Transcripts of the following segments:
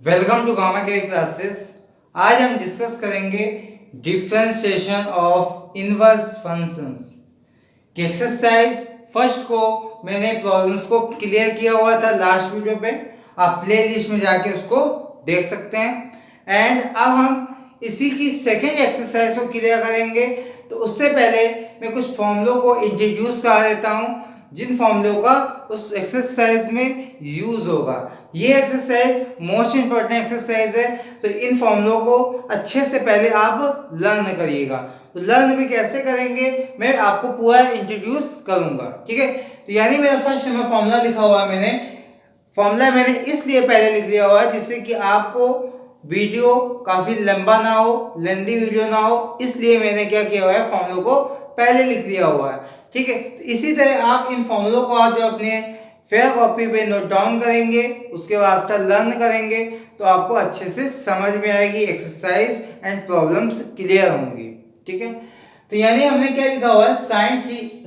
Welcome to gamma के classes. आज हम डिस्कस करेंगे डिफरेंशिएशन ऑफ इनवर्स फंक्शंस की एक्सरसाइज। फर्स्ट को मैंने प्रॉब्लम्स को क्लियर किया हुआ था लास्ट वीडियो पे, आप प्ले लिस्ट में जाके उसको देख सकते हैं। एंड अब हम इसी की सेकेंड एक्सरसाइज को क्लियर करेंगे। तो उससे पहले मैं कुछ फॉर्मूलों को इंट्रोड्यूस करा देता हूँ जिन फॉर्मूलों का उस एक्सरसाइज में यूज होगा। ये एक्सरसाइज मोस्ट इंपॉर्टेंट एक्सरसाइज है, तो इन फॉर्मूलों को अच्छे से पहले आप लर्न करिएगा। तो लर्न भी कैसे करेंगे मैं आपको पूरा इंट्रोड्यूस करूंगा, ठीक है। तो यानी मेरा फर्स्ट में फॉर्मूला लिखा हुआ है, फॉर्मूला मैंने इसलिए पहले लिख लिया हुआ है जिससे कि आपको वीडियो काफी लंबा ना हो, लेंदी वीडियो ना हो, इसलिए मैंने क्या किया हुआ है, फॉर्मूलों को पहले लिख लिया हुआ है, ठीक है। तो इसी तरह आप इन फॉर्मूलों को आप जो अपने फेयर कॉपी पे नोट डाउन करेंगे, उसके बाद आफ्टर लर्न करेंगे तो आपको अच्छे से समझ में आएगी, एक्सरसाइज एंड प्रॉब्लम्स क्लियर होंगी, ठीक है। तो यानी हमने क्या लिखा हुआ है,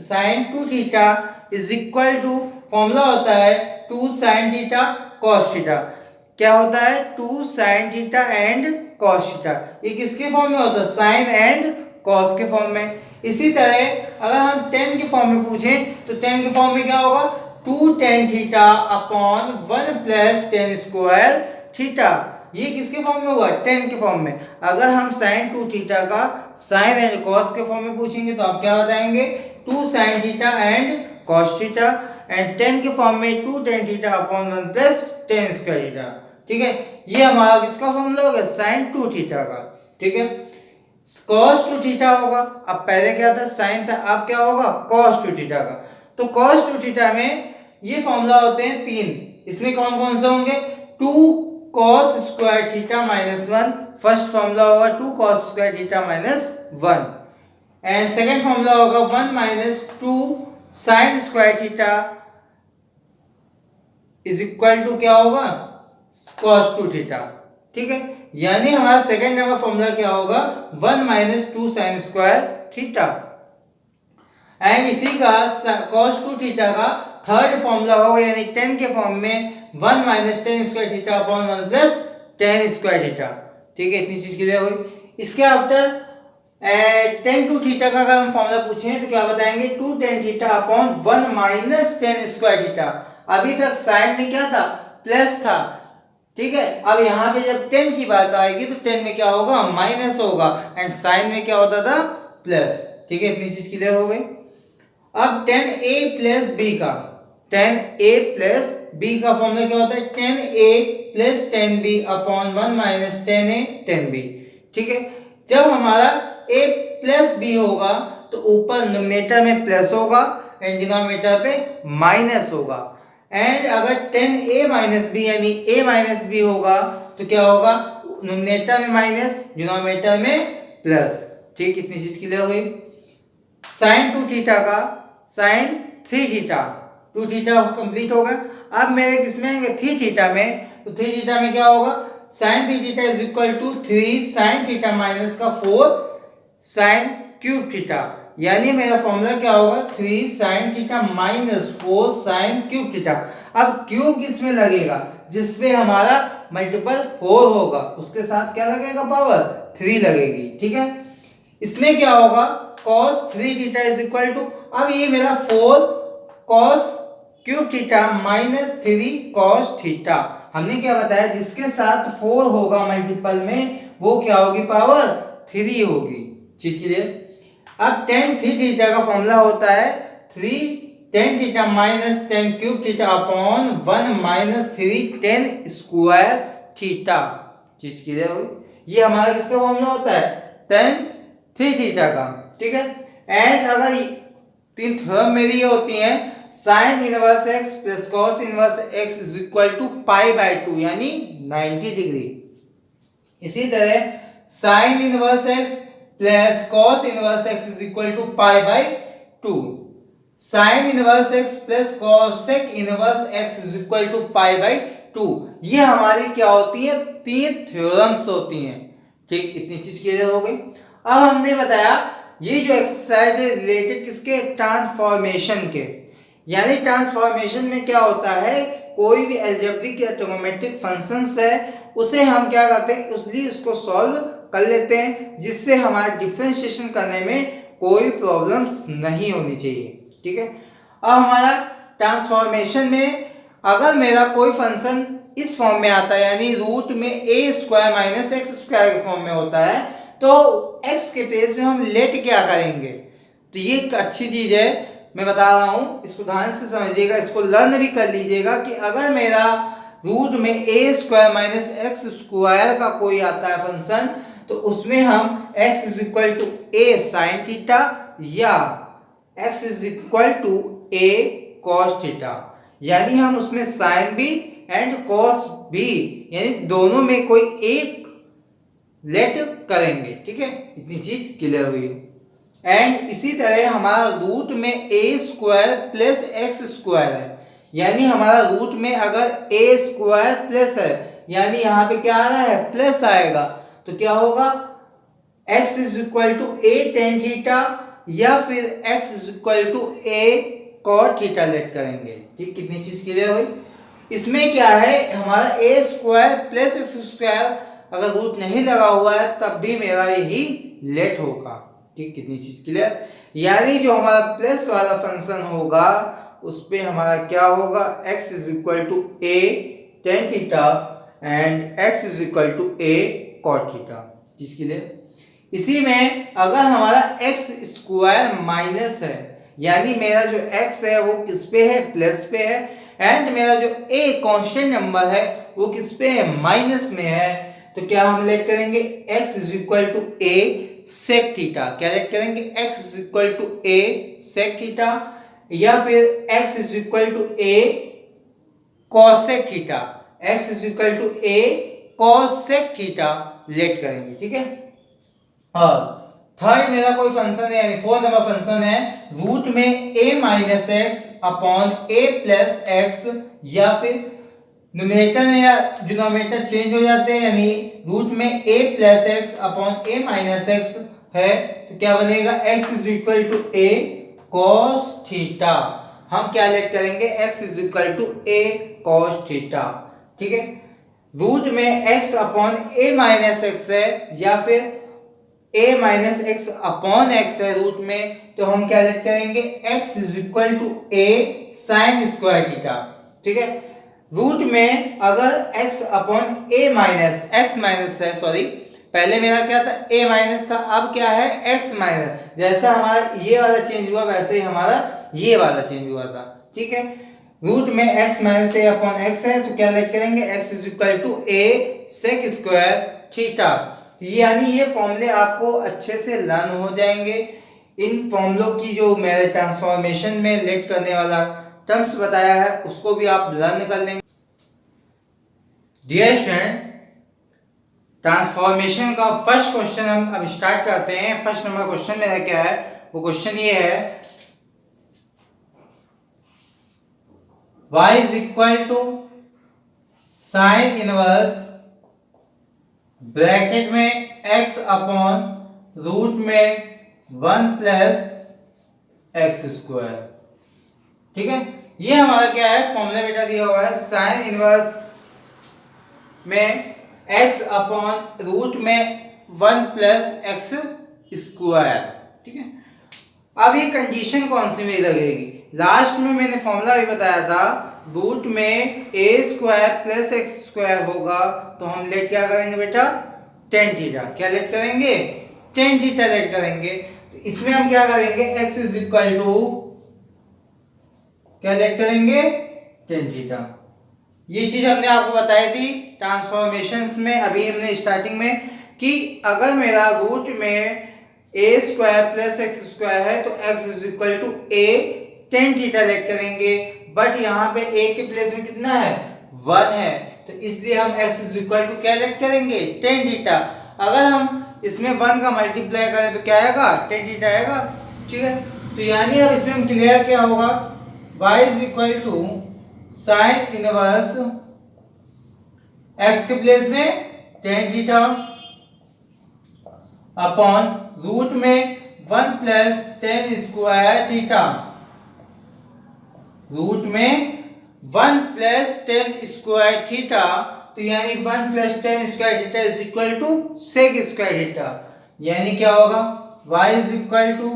sine two theta is equal to, formula होता है two sine theta cos theta. क्या होता है, two sine theta and cos theta. ये किसके फॉर्म में होता है, साइन एंड कॉस के फॉर्म में। इसी तरह अगर हम टेन के फॉर्म में पूछें तो टेन के फॉर्म में क्या होगा, two tan theta upon one plus tan square theta. ये किसके फॉर्म में हुआ, टेन के फॉर्म में। अगर हम साइन टू थीटा का साइन एंड कॉस के फॉर्म में पूछेंगे तो आप क्या बताएंगे, two sine theta and cos theta. And tan के फॉर्म में two tan theta upon one plus tan square theta, ठीक है। ये हमारा किसका फॉर्मूला होगा, साइन टू थीटा का, ठीक है। cos टू थीटा होगा, अब पहले क्या था, साइन था, अब क्या होगा, cos टू थीटा का। तो cos टू थीटा में ये फॉर्मूला होते हैं तीन, इसमें कौन कौन से होंगे, two cos square theta minus one, first formula होगा two cos square theta minus one. And second formula होगा one minus two sine square theta is equal to क्या होगा, cos टू थीटा, ठीक है। यानी हमारा सेकंड नंबर फॉर्मूला क्या होगा, one minus two sine square theta. And इसी का cos टू थीटा का थर्ड फॉर्मूला होगा, यानी टेन के फॉर्म में one minus tan square theta upon one plus tan square theta, ठीक है। इतनी चीज क्लियर हुई। इसके आफ्टर टेन टू थीटा का अगर हम फॉर्मूला पूछें तो क्या बताएंगे, two tan theta upon one minus tan square theta. अभी तक साइन में क्या था, प्लस था, ठीक है। अब यहाँ पे जब 10 की बात आएगी तो 10 में क्या होगा, माइनस होगा, एंड साइन में क्या होता था, प्लस, ठीक है। इतनी चीज क्लियर हो गई। अब 10a प्लस b का, 10a प्लस b का फॉर्मूला क्या होता है, 10a plus 10b upon one minus 10a 10b, ठीक है। जब हमारा a प्लस b होगा तो ऊपर न्यूमरेटर में प्लस होगा एंड डिनोमिनेटर पे माइनस होगा। एंड अगर 10a माइनस बी यानी a माइनस बी होगा तो क्या होगा, न्यूमरेटर में माइनस डिनोमिनेटर में प्लस, ठीक। इतनी चीज क्लियर हुई। साइन टू थीटा का sine three theta, two theta complete होगा। अब मेरे किसमें आएंगे, थ्री थीटा में, तो थ्री थीटा में क्या होगा, sine three theta is equal to three sine theta minus का फोर साइन क्यूब थीटा। यानी मेरा फॉर्मूला क्या होगा, three sine theta minus four sine cube theta. अब क्यूब किसमें लगेगा, जिसपे हमारा मल्टीपल फोर होगा उसके साथ क्या लगेगा, पावर थ्री लगेगी, ठीक है। इसमें क्या होगा, cos three theta is equal to, अब ये मेरा four cos cube theta minus three cos theta. हमने क्या बताया, जिसके साथ फोर होगा मल्टीपल में वो क्या होगी, पावर थ्री होगी, चीज क्लियर। अब टेन थ्री थीटा का फॉर्मूला होता है three tan theta minus ten cube theta upon one minus three ten square theta, चीज क्लियर हुई। ये हमारा किसका फॉर्मूला होता है, टेन थ्री थीटा का, ठीक है। एंड अगर तीन थ्योरम मेरी ये होती हैं, sine inverse x plus cos inverse x is equal to pi by two यानी 90 डिग्री। इसी तरह sine inverse x plus cos inverse x is equal to pi by two, sine inverse x plus cosec inverse x is equal to pi by two. ये हमारी क्या होती है, तीन theorems होती हैं, ठीक। इतनी चीज क्लियर हो गई। अब हमने बताया ये जो एक्सरसाइज है रिलेटेड किसके, ट्रांसफॉर्मेशन के। यानी ट्रांसफॉर्मेशन में क्या होता है कोई भी अलजेब्रिक या ट्रिग्नोमेट्रिक फंक्शंस है उसे हम क्या करते हैं, इसलिए उसको सॉल्व कर लेते हैं, जिससे हमारा डिफरेंशिएशन करने में कोई प्रॉब्लम्स नहीं होनी चाहिए। ठीक है, अब हमारा ट्रांसफॉर्मेशन में अगर मेरा कोई फंक्शन इस फॉर्म में आता है, यानी रूट में a square minus x square के फॉर्म में होता है, तो एक्स के प्लेस में हम लेट क्या करेंगे। तो ये एक अच्छी चीज है, मैं बता रहा हूं, इसको ध्यान से समझिएगा, इसको लर्न भी कर लीजिएगा कि अगर मेरा रूट में a square minus x square का कोई आता है फंक्शन, तो उसमें हम x is equal to a sine theta या x is equal to a cos theta, यानी हम उसमें साइन भी एंड कॉस भी, यानी दोनों में कोई एक लेट करेंगे। ठीक है, इतनी चीज क्लियर हुई। एंड इसी तरह हमारा रूट में a square plus x square है, यानी हमारा रूट में अगर ए स्क्वायर प्लस है, यानी यहाँ पे क्या आ रहा है, प्लस आएगा, तो क्या होगा, x is equal to a tan theta या फिर x is equal to a cot theta let करेंगे। ठीक, कितनी चीज क्लियर हुई। इसमें क्या है, हमारा ए स्क्वायर प्लस एक्स स्क्वायर अगर रूट नहीं लगा हुआ है तब भी मेरा यही लेट होगा। ठीक, कितनी चीज क्लियर, यानी जो हमारा प्लस वाला फंक्शन होगा उस पे हमारा क्या होगा, x is equal to a tan theta and x is equal to a cot theta. चीज क्लियर। इसी में अगर हमारा x स्क्वायर माइनस है, यानी मेरा जो x है वो किस पे है, प्लस पे है, एंड मेरा जो a कांस्टेंट नंबर है वो किस पे है, माइनस में है, तो क्या हम लेट करेंगे, x is equal to a sec theta. क्या लेट करेंगे, x is equal to a sec theta या फिर x is equal to a cosec theta, x is equal to a cosec theta let करेंगे। ठीक है, और third मेरा कोई फंक्शन है, यानी 4 नंबर फंक्शन है, रूट में a minus x upon a plus x, या फिर न्यूमरेटर या डिनोमिनेटर चेंज हो जाते हैं, यानी रूट में a plus x upon a minus x है, तो क्या बनेगा, x is equal to a cos theta. हम क्या लेट करेंगे, x is equal to a cos theta. ठीक है, रूट में x upon a minus x है या फिर a minus x upon x है रूट में, तो हम क्या लेट करेंगे, x is equal to a sine square theta. ठीक है, रूट में अगर x upon a minus x minus है, सॉरी पहले मेरा क्या था, a माइनस था, अब क्या है, x माइनस, जैसा हमारा ये वाला चेंज हुआ वैसे ही हमारा ये वाला चेंज हुआ था। ठीक है, रूट में x minus a upon x है, तो क्या लेट करेंगे, x is equal to a sec square theta. यानी ये फॉर्मूले आपको अच्छे से लर्न हो जाएंगे। इन फॉर्मूलों की जो मेरे ट्रांसफॉर्मेशन में लेट करने वाला टर्म्स बताया है उसको भी आप लर्न कर लेंगे। डियर स्टूडेंट, ट्रांसफॉर्मेशन का फर्स्ट क्वेश्चन हम अब स्टार्ट करते हैं। फर्स्ट नंबर क्वेश्चन मेरा क्या है, वो क्वेश्चन ये है, y is equal to sine inverse bracket में x अपॉन रूट में 1 प्लस एक्स स्क्वायर। ठीक है, ये हमारा क्या है, फॉर्मूला बेटा दिया हुआ है, साइन इनवर्स में x अपॉन रूट में 1 प्लस एक्स स्क्वायर। ठीक है, अब ये कंडीशन कौन सी मेरी लगेगी, लास्ट में मैंने फॉर्मूला भी बताया था, रूट में a square plus x square होगा, तो हम लेट क्या करेंगे बेटा, टेन थीटा। क्या लेट करेंगे, टेन थीटा लेट करेंगे। तो इसमें हम क्या करेंगे, x इज इक्वल टू क्या लेट करेंगे, टेन थीटा। ये चीज हमने आपको बताई थी ट्रांसफॉर्मेशंस में, अभी हमने स्टार्टिंग में, कि अगर मेरा रूट में a square plus x square है तो x is equal to a tan theta let करेंगे, बट यहाँ पे a के प्लेस में कितना है, 1 है, तो इसलिए हम x इज इक्वल टू क्या लेट करेंगे, टेन थीटा। अगर हम इसमें 1 का मल्टीप्लाई करें तो क्या आएगा, टेन थीटा आएगा। ठीक है, तो यानी अब इसमें हम क्लियर क्या होगा, y is equal to sine inverse x के प्लेस में टेन थीटा अपॉन रूट में 1 plus tan square theta, root में 1 प्लस टेन स्क्वायर थीटा, तो यानी 1 plus tan square theta is equal to sec square theta, यानी क्या होगा y is equal to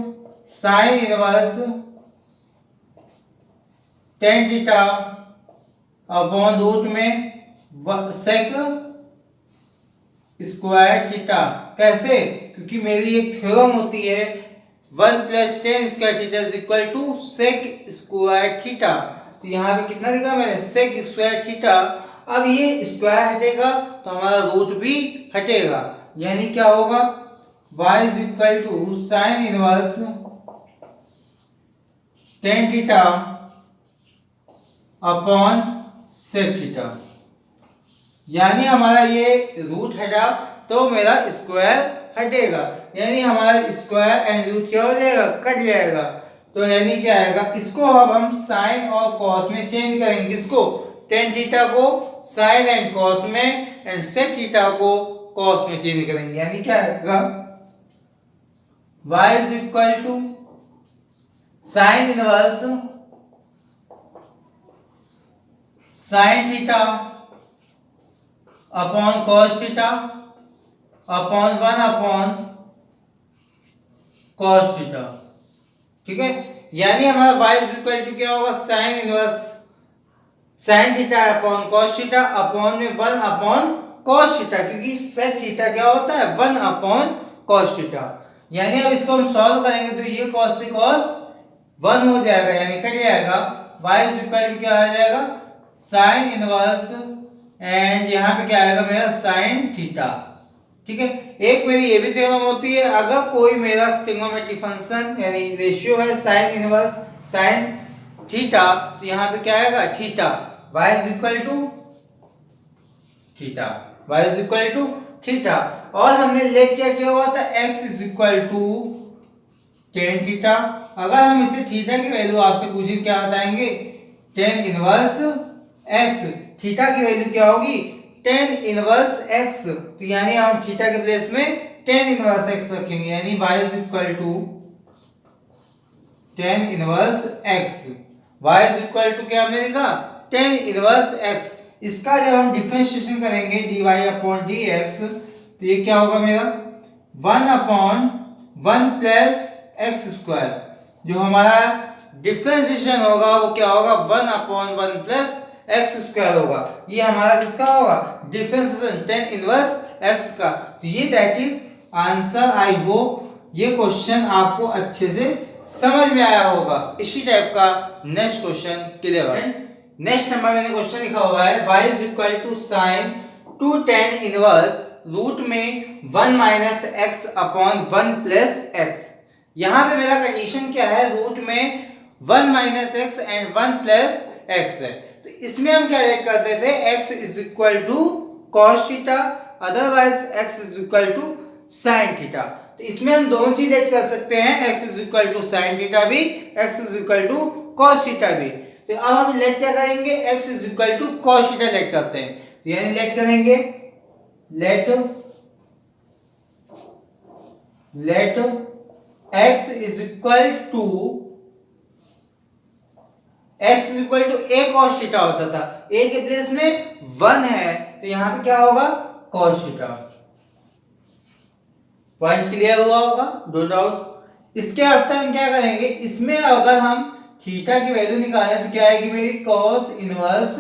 sine inverse tan theta upon root में sec square theta. कैसे? क्योंकि मेरी एक थ्योरम होती है 1 plus tan square theta is equal to sec square theta. तो यहाँ पे कितना लिखा मैंने? Sec square theta. अब ये स्क्वायर हटेगा तो हमारा रूट भी हटेगा, यानी क्या होगा y is equal to sine inverse tan theta upon sec theta, यानी हमारा ये रूट हटा तो मेरा स्क्वायर हटेगा, यानी हमारा स्क्वायर एंड रूट क्या हो जाएगा? कट जाएगा। तो यानी क्या आएगा? इसको अब हम साइन और कॉस में चेंज करेंगे। किसको? टेन थीटा को साइन एंड कॉस में, एंड सेक थीटा को कॉस में चेंज करेंगे, यानी क्या आएगा? y is equal to sine inverse sine theta upon cos theta upon 1 upon cos theta. ठीक है, यानी हमारा y इज इक्वल टू क्या होगा? Sign inverse sine theta upon cos theta upon में 1 अपॉन कॉस थीटा, क्योंकि सेक थीटा क्या होता है? 1 अपॉन कॉस थीटा। यानी अब इसको हम सॉल्व करेंगे तो ये कॉस से कॉस 1 हो जाएगा, यानी कट जाएगा। y इज इक्वल टू क्या आ जाएगा? साइन इनवर्स एंड यहाँ पे क्या आएगा मेरा? Sine theta. ठीक है, एक मेरी ये भी थ्योरम होती है, अगर कोई मेरा ट्रिग्नोमेट्रिक फंक्शन यानी रेशियो है साइन इनवर्स साइन थीटा, तो यहाँ पे क्या आएगा? Theta. y is equal to theta, y is equal to theta. और हमने लेट क्या किया हुआ था? x is equal to tan theta. अगर हम इसे थीटा की वैल्यू आपसे पूछे क्या बताएंगे? Ten inverse x। थीटा की वैल्यू क्या होगी? Ten inverse x। तो यानी हम थीटा के प्लेस में टेन इनवर्स x रखेंगे, यानी y is equal to tan inverse x। y is equal to क्या हमने लिखा? Tan inverse x। इसका जब हम डिफरेंशिएशन करेंगे dy अपॉन dx, तो ये क्या होगा मेरा? 1 अपॉन 1 प्लस एक्स स्क्वायर। जो हमारा डिफरेंशिएशन होगा वो क्या होगा? 1 अपॉन 1 प्लस एक्स स्क्वायर होगा। ये हमारा किसका होगा? डिफरेंशिएशन टेन इनवर्स x का। तो ये that is answer. I hope ये क्वेश्चन आपको अच्छे से समझ में आया होगा। इसी टाइप का नेक्स्ट क्वेश्चन क्लियर है। नेक्स्ट नंबर मैंने क्वेश्चन लिखा हुआ है y is equal to sine 2 tan inverse root में 1 minus x upon 1 plus x. यहाँ पे मेरा कंडीशन क्या है? रूट में 1 minus x and 1 plus x है। तो इसमें हम क्या लेट करते थे? x is equal to cos theta, otherwise x is equal to sine theta. तो इसमें हम दोनों चीज लेट कर सकते हैं, x is equal to sine theta भी, x is equal to cos theta भी। तो अब हम लेट क्या करेंगे? x is equal to cos theta let करते हैं। तो यानी लेट करेंगे let x is equal to x is equal to a cos theta होता था, a के प्लेस में 1 है तो यहां पे क्या होगा? cos theta. पॉइंट क्लियर हुआ होगा? No doubt. इसके आफ्टर हम क्या करेंगे? इसमें अगर हम थीटा की वैल्यू निकालें तो क्या आएगी मेरी? cos inverse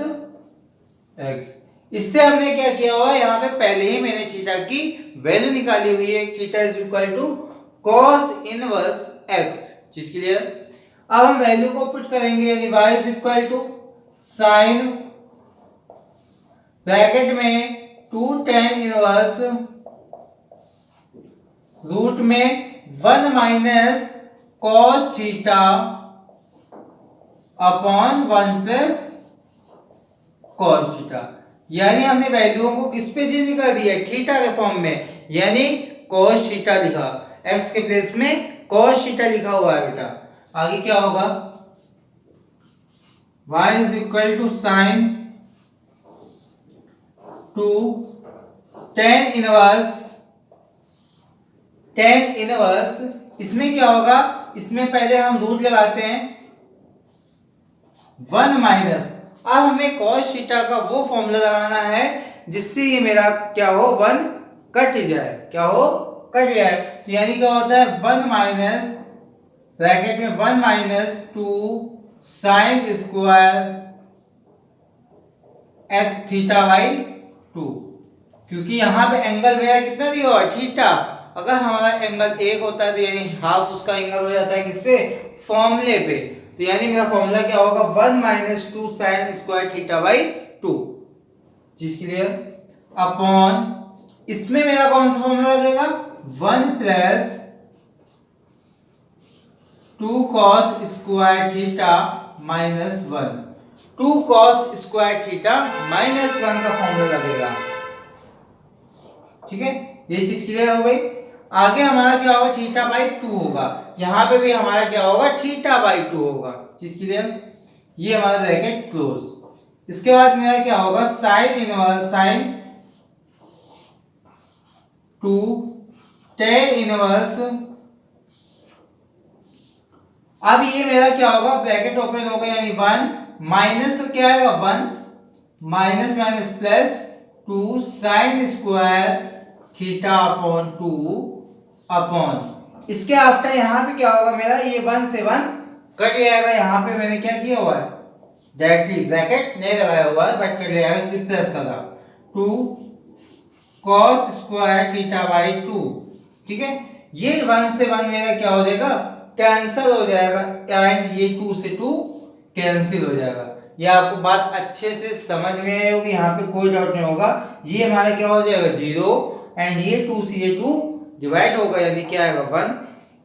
x। इससे हमने क्या किया हुआ है? यहाँ पे पहले ही मैंने थीटा की वैल्यू निकाली हुई है। Theta is equal to cos inverse x। चीज क्लियर? अब हम वैल्यू को पुट करेंगे, यानी y is equal to sine bracket में 2 tan इनवर्स रूट में 1 minus cos theta upon 1 plus cos theta. यानी हमने वैल्यूओं को किस पे चेंज कर दिया? थीटा के फॉर्म में, यानी cos थीटा लिखा, x के प्लेस में cos थीटा लिखा हुआ है बेटा। आगे क्या होगा? y is equal to sine 2 tan inverse. इसमें क्या होगा? इसमें पहले हम रूट लगाते हैं 1 माइनस अब हमें cos थीटा का वो फॉर्मूला लगाना है जिससे ये मेरा क्या हो 1 कट जाए, क्या हो कट जाए। तो यानी क्या होता है 1 माइनस ब्रैकेट में 1 minus 2 sine square x theta by 2, क्योंकि यहाँ पे एंगल मेरा कितना दिया हुआ थीटा। अगर हमारा एंगल 1 होता है तो यानी हाफ उसका एंगल हो जाता है किस पे, फॉर्मूले पे। तो यानी मेरा फॉर्मूला क्या होगा 1 minus 2 sign square theta by 2, चीज क्लियर। अपॉन इसमें मेरा कौन सा फॉर्मूला लगेगा 1 plus 2 cos square theta minus 1, 2 cos square theta minus 1 का फॉर्मूला लगेगा। ठीक है, ये चीज क्लियर हो गई। आगे हमारा क्या होगा थीटा बाई 2 होगा, यहाँ पे भी हमारा क्या होगा थीटा बाई 2 होगा, चीज क्लियर। ये हमारा ब्रैकेट क्लोज। इसके बाद मेरा क्या होगा sign inverse sine 2 tan inverse. अब ये मेरा क्या होगा ब्रैकेट ओपन होगा यानी 1 माइनस क्या आएगा 1 minus minus plus 2 sign square theta upon 2 upon इसके आफ्टर यहाँ पे क्या होगा मेरा ये 1 से 1 कट जाएगा। यहाँ पे मैंने क्या किया हुआ है डायरेक्टली ब्रैकेट नहीं लगाया हुआ है बट कट जाएगा क्योंकि प्लस का था 2 cos स्क्वायर थीटा बाई 2। ठीक है, ये 1 से 1 मेरा क्या हो जाएगा कैंसिल हो जाएगा एंड ये 2 से 2 कैंसिल हो जाएगा। ये आपको बात अच्छे से समझ में आई होगी, यहाँ पे कोई डाउट नहीं होगा। ये हमारा क्या हो जाएगा 0 एंड ये 2 से ये 2 डिवाइड होगा यानी क्या आएगा 1।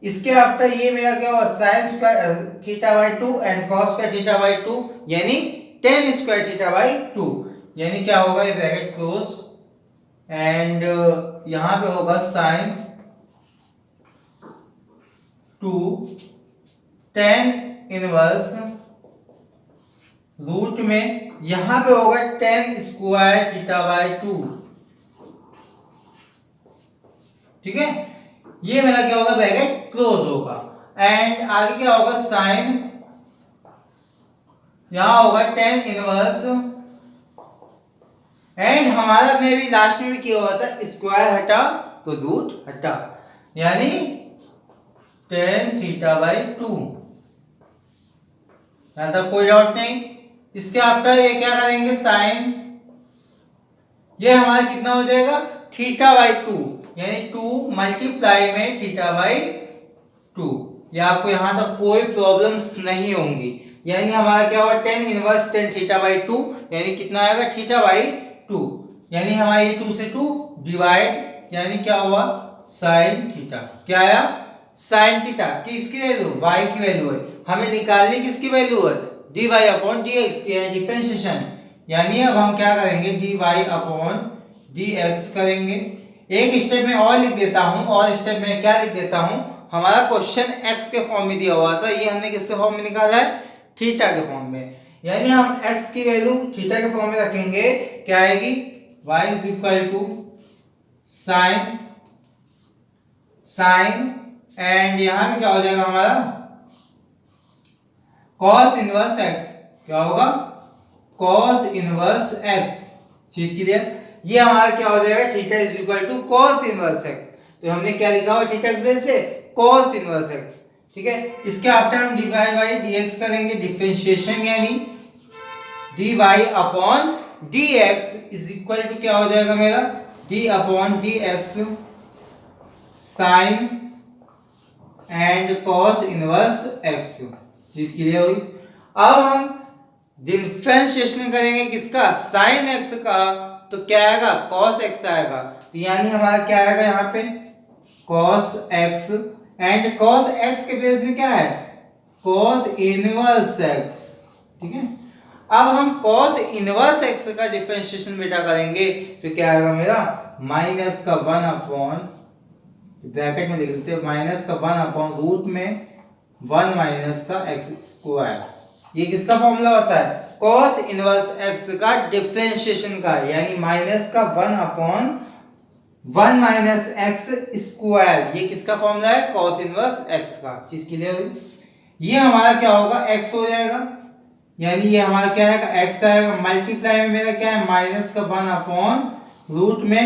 इसके आफ्टर ये मेरा क्या होगा sin square theta by 2 and cos square theta by 2 यानी tan स्क्वायर थीटा बाई 2, यानी क्या होगा ये ब्रैकेट क्लोज एंड यहाँ पे होगा sin 2 tan इनवर्स रूट में यहां पे होगा tan स्क्वायर थीटा बाई 2। ठीक है, ये मेरा क्या होगा ब्रैकेट क्लोज होगा एंड आगे क्या होगा साइन यहां होगा tan इनवर्स एंड हमारा में भी लास्ट में भी क्या हुआ था स्क्वायर हटा तो रूट हटा यानी tan थीटा बाई 2। यहां तक कोई डाउट नहीं। इसके आफ्टर ये क्या करेंगे साइन ये हमारा कितना हो जाएगा थीटा बाई 2 यानी 2 मल्टीप्लाई में थीटा बाई 2। ये आपको यहां तक कोई प्रॉब्लम्स नहीं होंगी। यानी हमारा क्या होगा tan inverse tan theta by 2 यानी कितना आएगा थीटा बाई 2 यानी हमारा ये 2 से 2 डिवाइड यानी क्या हुआ sin थीटा। क्या आया sin थीटा की इसकी वैल्यू y की वैल्यू है, हमें निकालनी किसकी वैल्यू है dy अपॉन dx की है डिफरेंशिएशन। यानी अब हम क्या करेंगे dy अपॉन dx करेंगे। एक स्टेप में और लिख देता हूं और स्टेप में क्या लिख देता हूं हमारा क्वेश्चन x के फॉर्म में दिया हुआ था, ये हमने किसके फॉर्म में निकाला है थीटा के फॉर्म में। यानी हम x की वैल्यू थीटा के फॉर्म में रखेंगे क्या आएगी y is equal to sine and यहां पे क्या हो जाएगा हमारा cos इनवर्स x। क्या होगा cos इनवर्स x, चीज क्लियर। ये हमारा क्या हो जाएगा theta is equal to cos inverse x। तो हमने क्या लिखा हुआ थीटा के प्लेस पे cos इनवर्स x। ठीक है, इसके आफ्टर हम dy बाई dx करेंगे डिफरेंशिएशन यानी dy upon dx is equal to क्या हो जाएगा मेरा d upon dx sine and cos inverse x, चीज क्लियर हुई। अब हम डिफरेंशिएशन करेंगे किसका sin x का, तो क्या आएगा cos x आएगा। तो यानी हमारा क्या आएगा यहाँ पे cos x and cos x के प्लेस में क्या है cos इनवर्स x। ठीक है, अब हम cos इनवर्स x का डिफरेंशिएशन बेटा करेंगे तो क्या आएगा मेरा माइनस का 1 अपॉन ब्रैकेट में लिख देते हैं माइनस का 1 अपॉन रूट में 1 माइनस का x स्क्वायर। ये किसका फॉर्मूला होता है cos इनवर्स x का डिफरेंशिएशन का, यानी माइनस का 1 अपॉन 1 माइनस x स्क्वायर। ये किसका फॉर्मूला है cos इनवर्स x का, चीज क्लियर हुई। ये हमारा क्या होगा x हो जाएगा, यानी ये हमारा क्या है, x आएगा, मल्टीप्लाई में मेरा क्या है, माइनस का 1 अपॉन रूट में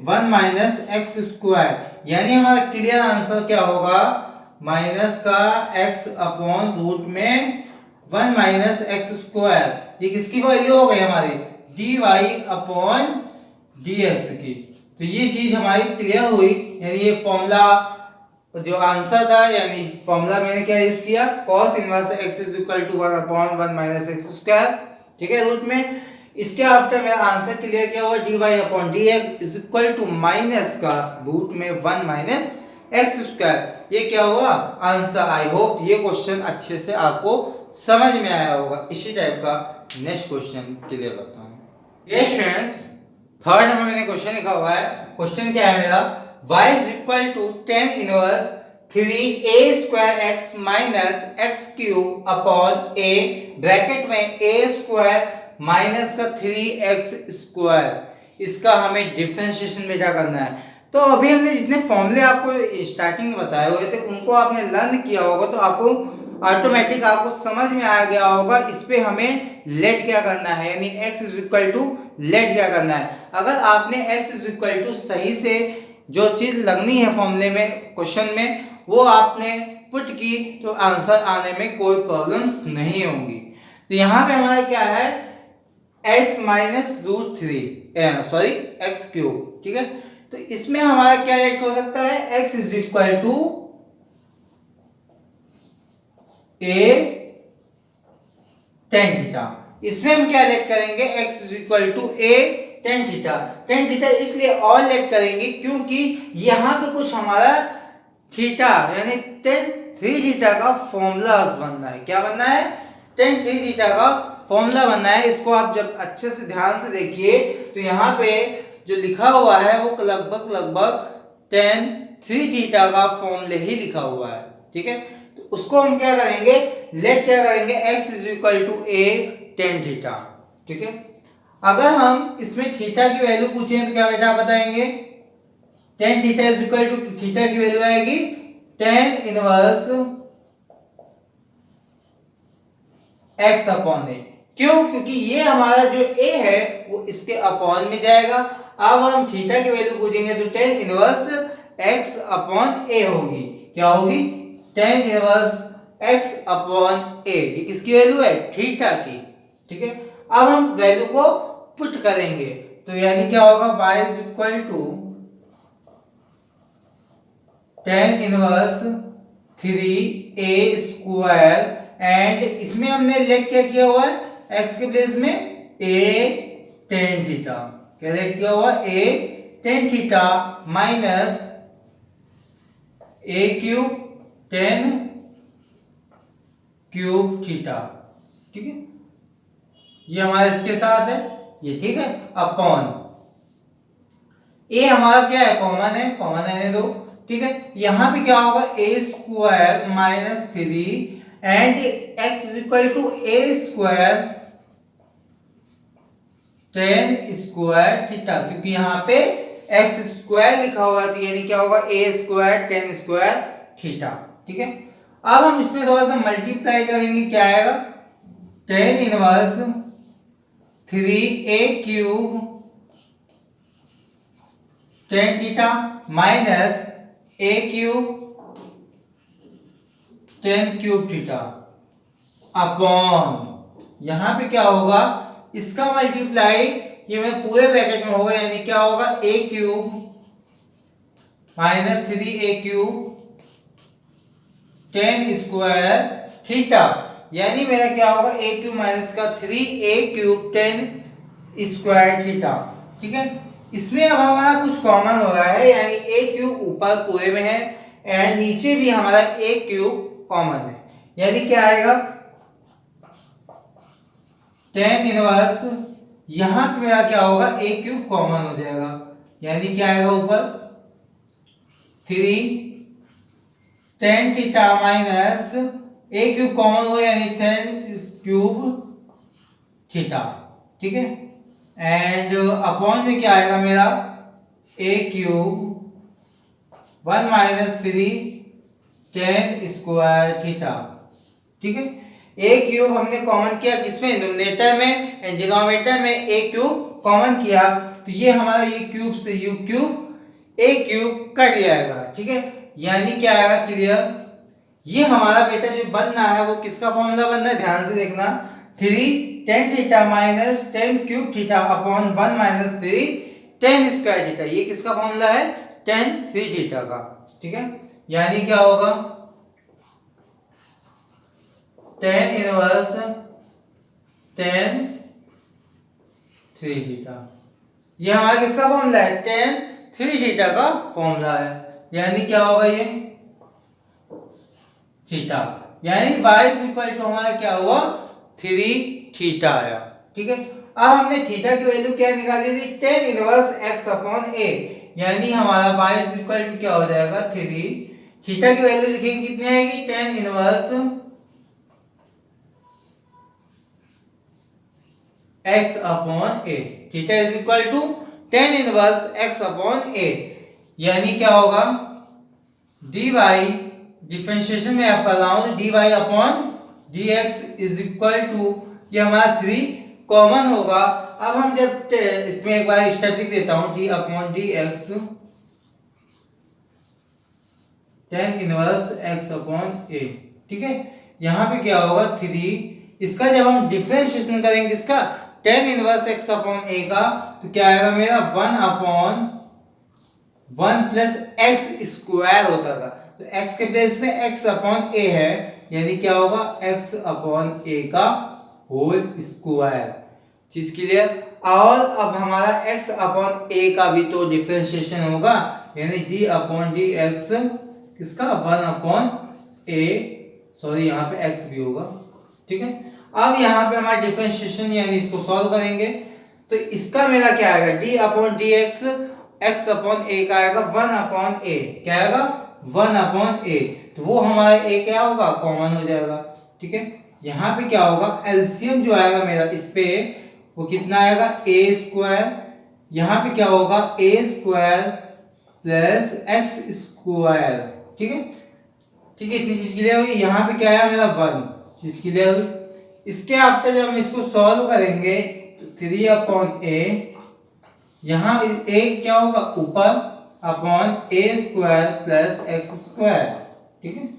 1 माइनस एक्स स्क्वायर, यानी हमारा क्लियर आंसर क्या होगा, माइनस का x अपॉन रूट में 1 माइनस एक्स स्क्वायर। ये किसकी वैल्यू हो गई हमारी, dy अपॉन dx की। तो ये चीज हमारी क्लियर हुई, यानी ये फॉर्मूला जो आंसर था, यानी फॉर्मूला मैंने क्या यूज किया, cos inverse x is equal to 1 upon 1 minus x square, ठीक है, रूट में। इसके आफ्टर मेरा आंसर क्लियर क्या हुआ, dy upon dx is equal to minus का रूट में 1 माइनस एक्स स्क्वायर। ये क्या हुआ आंसर। आई होप ये क्वेश्चन अच्छे से आपको समझ में आया होगा। इसी टाइप का नेक्स्ट क्वेश्चन क्लियर करता हूँ। ये स्टूडेंट्स थर्ड नंबर मैंने क्वेश्चन लिखा हुआ है। क्वेश्चन क्या है मेरा, y is equal to tan inverse 3a square x minus x cube upon a bracket में a square माइनस का 3x स्क्वायर। इसका हमें डिफरेंशिएशन बेटा करना है। तो अभी हमने जितने फॉर्मूले आपको स्टार्टिंग में बताए हुए थे उनको आपने लर्न किया होगा, तो आपको ऑटोमेटिक आपको समझ में आ गया होगा इस पे हमें लेट क्या करना है, यानी x is equal to let क्या करना है। अगर आपने x इज इक्वल टू सही से जो चीज लगनी है फॉर्मूले में क्वेश्चन में वो आपने पुट की तो आंसर आने में कोई प्रॉब्लम्स नहीं होंगी। तो यहाँ पे हमारा क्या है, x minus root 3 sorry x cube, ठीक है। तो इसमें हमारा क्या लेट हो सकता है, x is equal to a tan theta. इसमें हम क्या लेट करेंगे, x is equal to a tan theta. tan theta इसलिए और लेट करेंगे क्योंकि यहाँ पे कुछ हमारा थीटा यानी tan 3 थीटा का फॉर्मूला बनना है। क्या बनना है, tan 3 थीटा का फॉर्मूला बनना है। इसको आप जब अच्छे से ध्यान से देखिए तो यहाँ पे जो लिखा हुआ है वो लगभग tan 3 थीटा का फॉर्मूले ही लिखा हुआ है, ठीक है। तो उसको हम क्या करेंगे, लेट क्या करेंगे, x is equal to a tan theta, ठीक है। अगर हम इसमें थीटा की वैल्यू पूछें तो क्या बेटा आप बताएंगे, tan theta is equal to theta की वैल्यू आएगी tan inverse x upon a। क्यों, क्योंकि ये हमारा जो a है वो इसके अपॉन में जाएगा। अब हम थीटा की वैल्यू पूछेंगे तो tan inverse x upon a होगी। क्या होगी, tan inverse x upon a। ये किसकी वैल्यू है, थीटा की, ठीक है। अब हम वैल्यू को पुट करेंगे तो यानी क्या होगा, y is equal to tan inverse 3a square and इसमें हमने लेट क्या किया हुआ है, x के प्लेस में a tan थीटा। क्या लेट किया हुआ, a tan theta minus a cube tan cube theta, ठीक है। ये हमारा इसके साथ है ये, ठीक है, अपॉन a हमारा क्या है, कॉमन है, कॉमन रहने दो, ठीक है। यहां पे क्या होगा, a square minus 3 and x is equal to a square tan square theta, क्योंकि यहाँ पे x स्क्वायर लिखा हुआ है यानी क्या होगा, a square tan square theta, ठीक है। अब हम इसमें थोड़ा सा मल्टीप्लाई करेंगे, क्या आएगा, tan inverse 3a cube tan theta minus a cube tan cube theta upon यहां पे क्या होगा, इसका मल्टीप्लाई ये मैं पूरे ब्रैकेट में होगा, यानी क्या होगा, a cube minus 3a cube tan square theta, यानी मेरा क्या होगा, a क्यूब माइनस का 3a cube tan square theta, ठीक है। इसमें अब हमारा कुछ कॉमन हो रहा है, यानी a क्यूब ऊपर पूरे में है एंड नीचे भी हमारा a क्यूब कॉमन है, यानी क्या आएगा, tan इनवर्स यहां पे मेरा क्या होगा, a क्यूब कॉमन हो जाएगा, यानी क्या आएगा ऊपर 3 tan theta minus a cube common हो यानी tan क्यूब थीटा, ठीक है। एंड अपॉन में क्या आएगा मेरा, a cube 1 minus 3 tan square theta, ठीक है। ए क्यूब हमने कॉमन किया किसमें, न्यूमरेटर में, एंड डिनोमिनेटर में ए क्यूब कॉमन किया, तो ये हमारा ये क्यूब से यू क्यूब ए क्यूब कट जाएगा, ठीक है। यानी क्या आएगा, क्लियर। ये हमारा बेटा जो बनना है वो किसका फॉर्मूला बनना है, ध्यान से देखना, 3 tan theta minus tan cube theta upon 1 minus 3 tan square theta, ये किसका फॉर्मूला है, tan 3 थीटा का, ठीक है। यानी क्या होगा, tan इनवर्स tan 3 थीटा, ये हमारा किसका फॉर्मूला है, tan 3 थीटा का फॉर्मूला है। यानी क्या होगा, ये थीटा, यानी y इज इक्वल टू हमारा क्या हुआ, 3 थीटा आया, ठीक है। अब हमने थीटा की वैल्यू क्या निकाली थी, tan inverse x upon a, यानी हमारा y इज इक्वल टू क्या हो जाएगा, 3, थीटा की वैल्यू लिखेंगे कितनी आएगी, tan inverse x upon a, theta is equal to tan inverse x upon a, यानी क्या होगा, dy डिफरेंशिएशन में आप कर रहा हूं, dy upon dx is equal to, ये हमारा 3 कॉमन होगा। अब हम जब इसमें एक बार स्टेप लिख देता हूं, d upon dx tan inverse x upon a, ठीक है। यहां पे क्या होगा, 3, इसका जब हम डिफरेंशिएशन करेंगे इसका tan inverse x upon a का, तो क्या आएगा मेरा 1 अपॉन 1 प्लस x स्क्वायर होता था, तो x के प्लेस में x अपॉन a है, यानी क्या होगा, x अपॉन a का होल स्क्वायर, चीज क्लियर। और अब हमारा x अपॉन a का भी तो डिफरेंशिएशन होगा, यानी d अपॉन dx किसका, 1 अपॉन a, सॉरी यहाँ पे x भी होगा, ठीक है। अब यहाँ पे हमारा डिफरेंशिएशन यानी इसको सॉल्व करेंगे, तो इसका मेरा क्या आएगा, d upon dx x upon a का आएगा 1 अपॉन a, क्या आएगा, 1 अपॉन a, तो वो हमारा a क्या होगा, कॉमन हो जाएगा, ठीक है। यहाँ पे क्या होगा, एलसीएम जो आएगा मेरा इस पे वो कितना आएगा, a स्क्वायर, यहाँ पे क्या होगा, a square plus x square, ठीक है, ठीक है। इतनी चीज क्लियर हुई। यहाँ पे क्या है मेरा 1, चीज क्लियर हुई। इसके आफ्टर जब हम इसको सॉल्व करेंगे तो 3 अपॉन a, यहाँ a क्या होगा, ऊपर upon a square plus x square, ठीक है।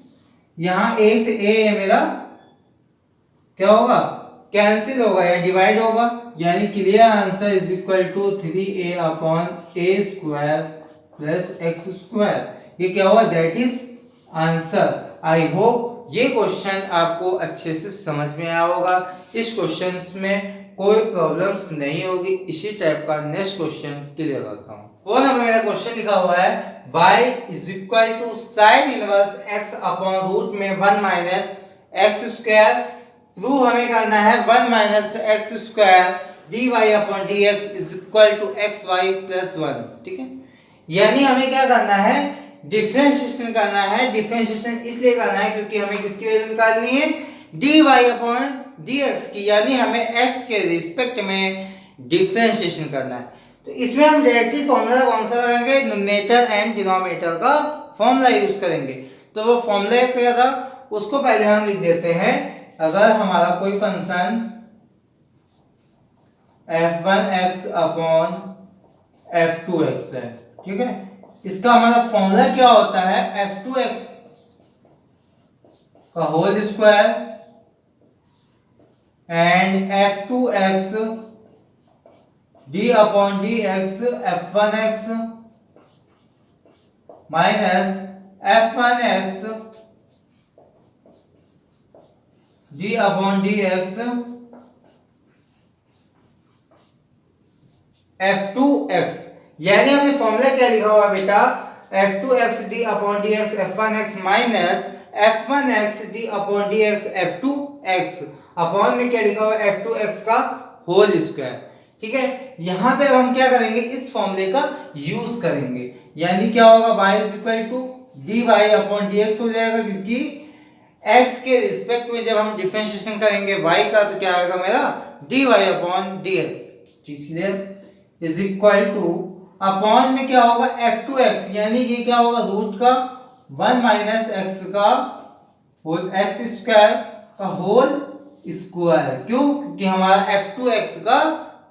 यहाँ a से a है मेरा क्या होगा, कैंसिल होगा या डिवाइड होगा, यानी clear answer is equal to 3a upon a square plus x square, ये क्या होगा, that is answer. I hope ये क्वेश्चन आपको अच्छे से समझ में आया होगा, इस क्वेश्चन में कोई प्रॉब्लम्स नहीं होगी। इसी टाइप का नेक्स्ट क्वेश्चन क्लियर करता हूँ। वो नंबर मेरा क्वेश्चन लिखा हुआ है, y is equal to sine inverse x upon root में 1 माइनस एक्स स्क्वायर, प्रूव हमें करना है 1 minus x square dy upon dx is equal to xy plus 1, ठीक है। यानी हमें क्या करना है, डिफरेंशिएशन करना है। डिफरेंशिएशन इसलिए करना है क्योंकि हमें किसकी वैल्यू निकालनी है, dy अपॉन dx की, यानी हमें x के रिस्पेक्ट में डिफरेंशिएशन करना है। तो इसमें हम डायरेक्टली फॉर्मूला कौन सा लगाएंगे, न्यूमरेटर एंड डिनोमिनेटर का फॉर्मूला यूज करेंगे। तो वो फॉर्मूला क्या था उसको पहले हम लिख देते हैं। अगर हमारा कोई फंक्शन f1x अपॉन f2x है, ठीक है, इसका हमारा फॉर्मूला क्या होता है, f2x का whole square and f2x d upon dx f1x minus f1x d upon dx f2x। यानी हमने फॉर्मूला क्या लिखा हुआ बेटा, f2x d upon dx f1x minus f1x d upon dx f2x, upon में क्या लिखा हुआ f2x का होल स्क्वायर, ठीक है। यहां पे हम क्या करेंगे, इस फॉर्मूले का यूज करेंगे, यानी क्या होगा, y is equal to dy upon dx हो जाएगा, क्योंकि x के रिस्पेक्ट में जब हम डिफरेंशिएशन करेंगे y का, तो क्या आएगा मेरा dy अपॉन dx, चीज clear, is equal two upon में क्या होगा f2x, यानी ये क्या होगा, रूट का 1 माइनस x का होल x स्क्वायर का होल स्क्वायर। क्यों? क्योंकि हमारा f2x का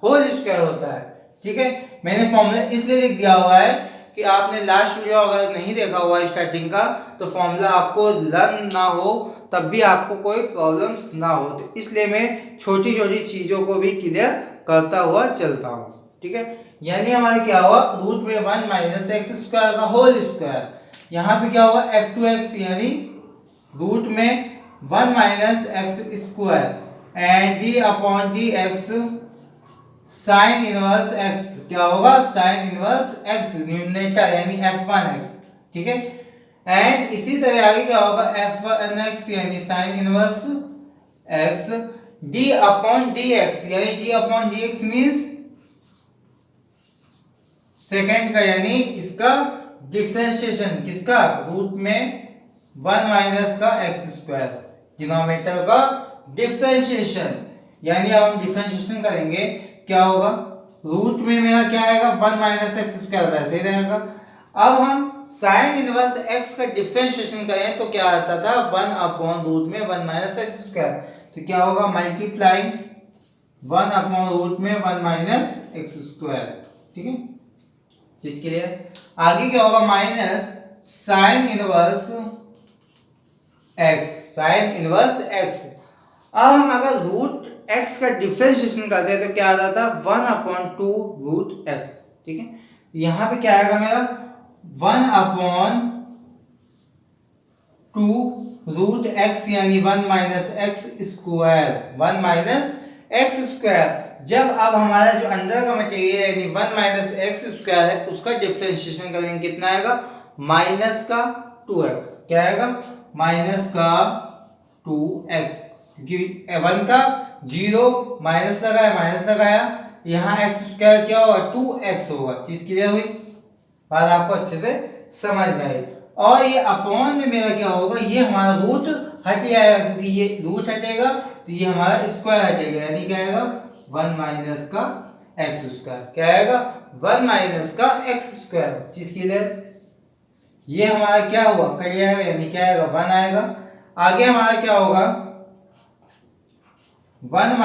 होल स्क्वायर होता है। ठीक है, मैंने फॉर्मूला इसलिए लिख दिया हुआ है कि आपने लास्ट वीडियो अगर नहीं देखा हुआ स्टार्टिंग का, तो फॉर्मूला आपको लर्न ना हो तब भी आपको कोई प्रॉब्लम्स ना हो, तो इसलिए मैं छोटी छोटी चीजों को भी क्लियर करता हुआ चलता हूँ। ठीक है, यानी हमारा क्या हुआ, रूट में 1 माइनस एक्स स्क्वायर का होल स्क्वायर, यहाँ पे क्या हुआ f2x यानी रूट में 1 minus x square and d upon D x sign inverse x, क्या होगा, साइन इनवर्स x न्यूमरेटर यानी f1x। ठीक है, एंड इसी तरह आगे क्या होगा, f1x यानी sign inverse x d upon dx यानी d upon dx means second का, यानी इसका डिफरेंशिएशन, किसका, रूट में 1 माइनस का एक्स स्क्वायर, डिनोमिनेटर का डिफरेंशिएशन। यानी अब हम डिफरेंशिएशन करेंगे, क्या होगा, रूट में मेरा क्या आएगा, 1 माइनस एक्स स्क्वायर वैसे ही रहेगा। अब हम साइन इनवर्स x का डिफरेंशिएशन करें तो क्या आता था, 1 अपॉन रूट में 1 माइनस एक्स स्क्वायर, तो क्या होगा, मल्टीप्लाइंग 1 अपॉन रूट में 1 माइनस एक्स स्क्वायर। ठीक है, चीज के लिए आगे क्या होगा, minus sign inverse x, sign inverse x। अब हम अगर रूट x का डिफरेंशिएशन करते हैं तो क्या आता था, 1 अपॉन 2 रूट x। ठीक है, यहां पे क्या आएगा मेरा, 1 अपॉन 2 रूट x यानी 1 minus x square, 1 minus x square. जब अब हमारा जो अंदर का मटेरियल यानी 1 माइनस एक्स स्क्वायर है उसका डिफरेंशिएशन करेंगे, कितना आएगा, माइनस का 2x, क्या आएगा, माइनस का 2x, क्योंकि 1 का 0 माइनस लगाया, माइनस लगाया, यहाँ x स्क्वायर क्या होगा, 2x होगा। चीज क्लियर हुई, बात आपको अच्छे से समझ में आई। और ये अपॉन में मेरा क्या होगा, ये हमारा रूट हट जाएगा, क्योंकि ये रूट हटेगा तो ये हमारा स्क्वायर हटेगा, यानी क्या आएगा, 1 माइनस का एक्स स्क्वायर, क्या आएगा, 1 माइनस का एक्स स्क्वायर। चीज क्लियर, ये हमारा क्या हुआ, कट जाएगा, यानी क्या आएगा, 1 आएगा। आगे हमारा क्या होगा, 1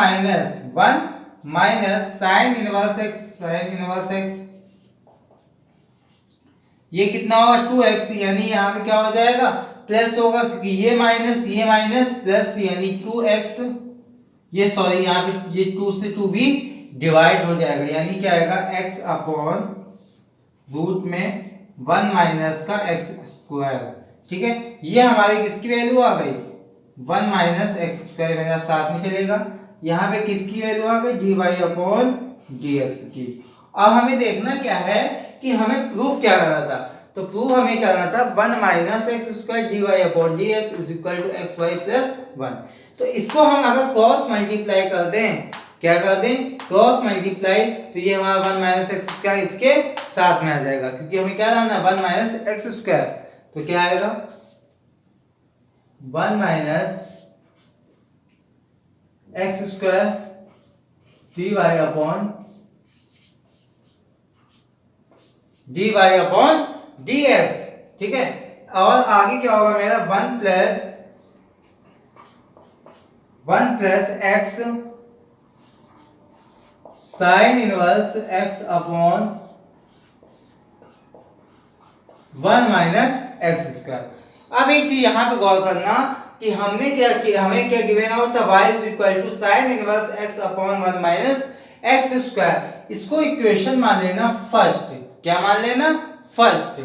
minus sign inverse x, sign inverse x, ये कितना होगा, 2x, यानी यहाँ पे क्या हो जाएगा, प्लस होगा, क्योंकि ये माइनस प्लस यानी 2x, ये सॉरी यहाँ पे ये 2 से 2 भी डिवाइड हो जाएगा, यानी क्या आएगा, x अपॉन रूट में 1 माइनस का एक्स स्क्वायर। ठीक है, ये हमारी किसकी वैल्यू आ गई, 1 माइनस एक्स स्क्वायर, मेरा साथ में चलेगा। यहाँ पे किसकी वैल्यू आ गई, dy अपॉन dx की। अब हमें देखना क्या है कि हमें प्रूफ क्या करना था, तो प्रूफ हमें करना था 1 minus x square dy upon dx is equal to xy plus 1। तो इसको हम अगर क्रॉस मल्टीप्लाई कर दें, क्या कर दें, क्रॉस मल्टीप्लाई, तो ये हमारा 1 माइनस एक्स स्क्वायर इसके साथ में आ जाएगा, क्योंकि हमें क्या जानना है, 1 माइनस एक्स स्क्वायर, तो क्या आएगा, 1 minus x square dy upon dx। ठीक है, और आगे क्या होगा मेरा, 1 plus x sign inverse x upon 1 minus x square. अब एक चीज यहाँ पे गौर करना कि हमने क्या किया, हमें क्या गिवन आउट था, y is equal to sine inverse x upon 1 minus x square. इसको इक्वेशन मान लेना फर्स्ट, क्या मान लेना, फर्स्ट।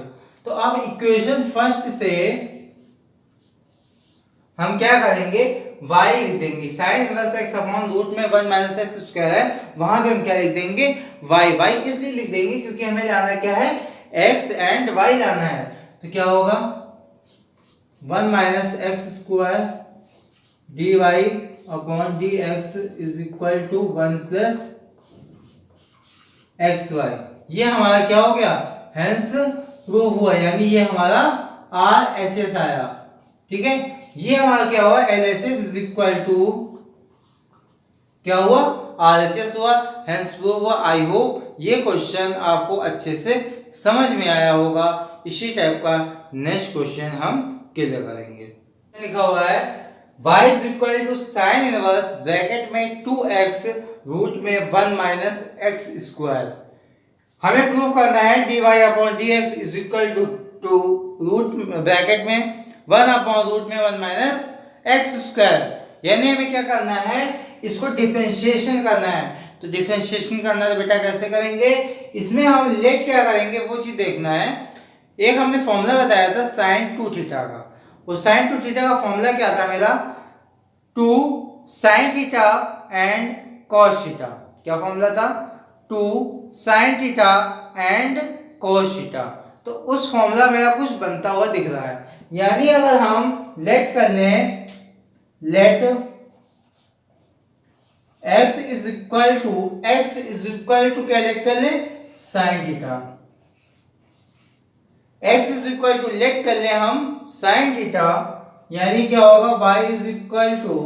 तो अब इक्वेशन फर्स्ट से हम क्या करेंगे, y लिख देंगे, sine inverse x upon root में 1 माइनस एक्स स्क्वायर है, वहां पे हम क्या लिख देंगे, y इसलिए लिख देंगे क्योंकि हमें जाना क्या है, x एंड y जाना है। तो क्या होगा, 1 minus x square dy upon dx is equal to 1 plus xy। ये हमारा क्या हो गया, हेंस प्रूफ हुआ, यानी ये हमारा RHS आया। ठीक है, ये हमारा क्या हुआ, LHS इज इक्वल टू क्या हुआ, RHS हुआ, हेंस प्रूफ हुआ। आई होप ये क्वेश्चन आपको अच्छे से समझ में आया होगा। इसी टाइप का नेक्स्ट क्वेश्चन हम क्लियर करेंगे। लिखा हुआ है y is equal to sine inverse bracket में 2x रूट में 1 माइनस एक्स स्क्वायर। हमें प्रूव करना है dy upon dx is equal to root bracket में 1 अपॉन रूट में 1 माइनस एक्स स्क्वायर। यानी हमें क्या करना है, इसको डिफरेंशिएशन करना है। तो डिफरेंशिएशन करना है तो बेटा कैसे करेंगे, इसमें हम लेट क्या करेंगे वो चीज देखना है। एक हमने फॉर्मूला बताया था साइन 2 थीटा का, वो साइन 2 थीटा का फॉर्मूला क्या था मेरा, 2 sine theta and cos theta. क्या फॉर्मूला था, 2 sine theta and cos theta. तो उस फॉर्मूला मेरा कुछ बनता हुआ दिख रहा है। यानी अगर हम लेट कर लें, let x is equal to क्या लेट कर ले, sine theta. x is equal to let कर ले हम साइन थीटा, यानी क्या होगा y is equal to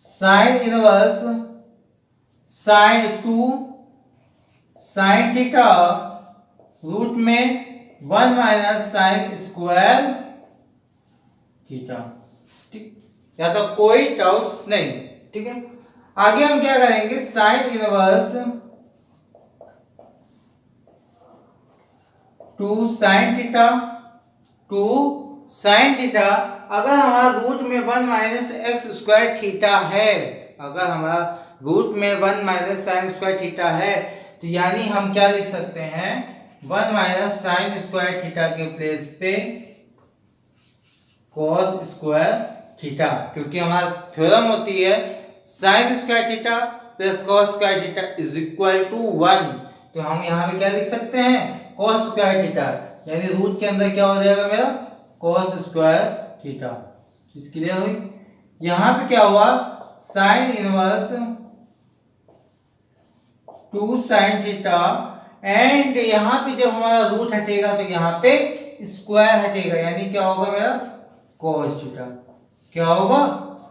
sine inverse sine 2 sine theta root में 1 माइनस साइन स्क्वायर थीटा। ठीक, या तो कोई डाउट्स नहीं। ठीक है, आगे हम क्या करेंगे, sign inverse 2 sine theta 2 sine theta. अगर हमारा रूट में 1 माइनस एक्स स्क्वायर थीटा है, अगर हमारा रूट में 1 माइनस साइन स्क्वायर थीटा है, तो यानी हम क्या लिख सकते हैं, 1 माइनस साइन स्क्वायर थीटा के प्लेस पे कॉस स्क्वायर थीटा। क्योंकि हमारा थ्योरम होती है sine square theta plus cos square theta is equal to 1। तो हम यहाँ पे क्या लिख सकते हैं, कॉस स्क्वायर थीटा, यानी रूट के अंदर क्या हो जाएगा मेरा, कॉस स्क्वायर थीटा। चीज क्लियर हुई। यहाँ पे क्या हुआ, sine inverse 2 sine theta and यहाँ पे जब हमारा रूट हटेगा तो यहाँ पे स्क्वायर हटेगा, यानी क्या होगा मेरा, कॉस थीटा। क्या होगा,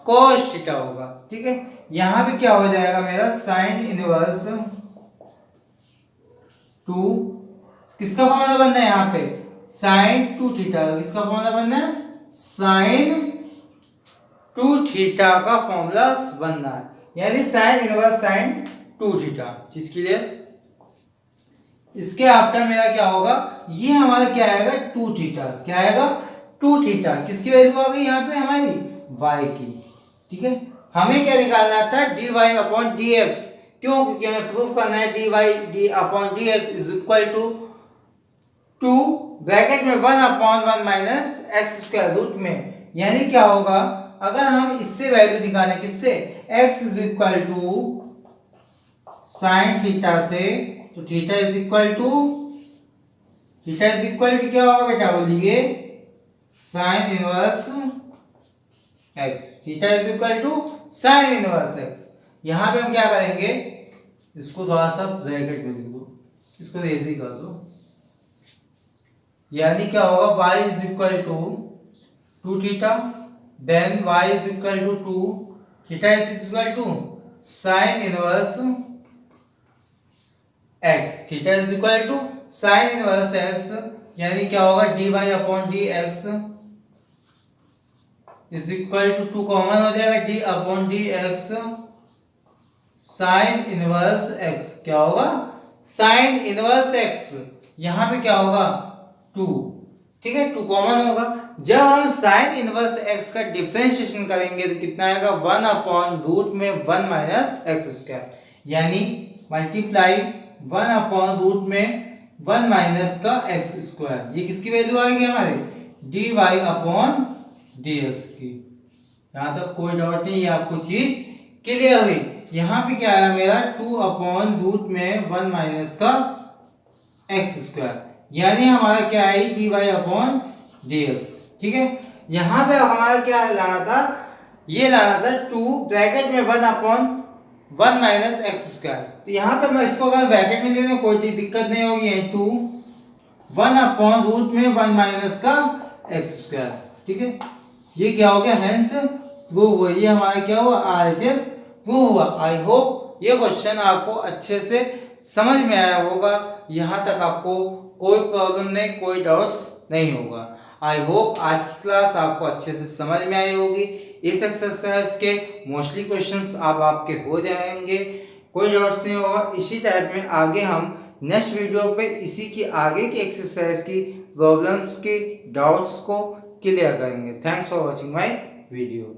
कॉस थीटा होगा। ठीक है, यहाँ पे क्या हो जाएगा मेरा, साइन इनवर्स 2, किसका फॉर्मूला बनना है यहाँ पे, साइन 2 थीटा। किसका फॉर्मूला बनना है, साइन 2 थीटा का फॉर्मूला बनना है, यानी साइन इनवर्स साइन 2 थीटा। चीज क्लियर। इसके आफ्टर मेरा क्या होगा, ये हमारा क्या आएगा, 2 थीटा। क्या आएगा, 2 थीटा। किसकी वैल्यू आ गई यहाँ पे, हमारी y की। ठीक है, हमें क्या निकालना था, dy अपॉन dx। क्यों, क्योंकि हमें प्रूफ करना है dy upon dx is equal to 2 bracket में 1 upon 1 minus x square root में। यानी क्या होगा, अगर हम इससे वैल्यू निकालें, किससे, x is equal to sine theta से, तो थीटा इज इक्वल टू क्या होगा बेटा, बोलिए, sine inverse x। Theta is equal to sine inverse x। यहां पे हम क्या करेंगे, इसको थोड़ा सा ब्रैकेट में लिख दो, इसको ऐसे ही कर दो। यानी क्या होगा, y is equal to 2 theta, then y is equal to 2 theta is equal to sine inverse x। Theta is equal to sine inverse x, यानी क्या होगा, dy upon dx is equal to 2 common हो जाएगा, d upon dx sine inverse x। क्या होगा, sign inverse x। यहां पे क्या होगा, 2। ठीक है, 2 कॉमन होगा। जब हम साइन इनवर्स x का डिफरेंशिएशन करेंगे तो कितना आएगा, 1 अपॉन रूट में 1 माइनस एक्स स्क्वायर, यानी मल्टीप्लाई 1 अपॉन रूट में 1 माइनस का एक्स स्क्वायर। ये किसकी वैल्यू आएगी हमारे, dy अपॉन dx की। यहां तक कोई डाउट नहीं, ये आपको चीज क्लियर हुई। यहाँ पे क्या आया मेरा, 2 अपॉन रूट में 1 माइनस का एक्स स्क्वायर, यानी हमारा क्या है, dy अपॉन dx। ठीक है, यहाँ पे हमारा क्या लाना था, ये लाना था 2 ब्रैकेट में 1 अपॉन 1 माइनस एक्स स्क्वायर। तो यहाँ पे मैं इसको अगर ब्रैकेट में लेने कोई दिक्कत नहीं होगी, 2 1 अपॉन रूट में 1 माइनस का एक्स स्क्वायर। ठीक है, ये क्या हो गया, हेंस प्रूव हुआ। ये हमारा क्या हुआ, RHS प्रूव हुआ। आई होप ये क्वेश्चन आपको अच्छे से समझ में आया होगा, यहाँ तक आपको कोई प्रॉब्लम नहीं, कोई डाउट्स नहीं होगा। आई होप आज की क्लास आपको अच्छे से समझ में आई होगी। इस एक्सरसाइज के मोस्टली क्वेश्चंस अब आपके हो जाएंगे, कोई डाउट्स नहीं होगा। इसी टाइप में आगे हम नेक्स्ट वीडियो पे इसी की आगे की एक्सरसाइज की प्रॉब्लम्स की डाउट्स को क्लियर करेंगे। Thanks for watching my video.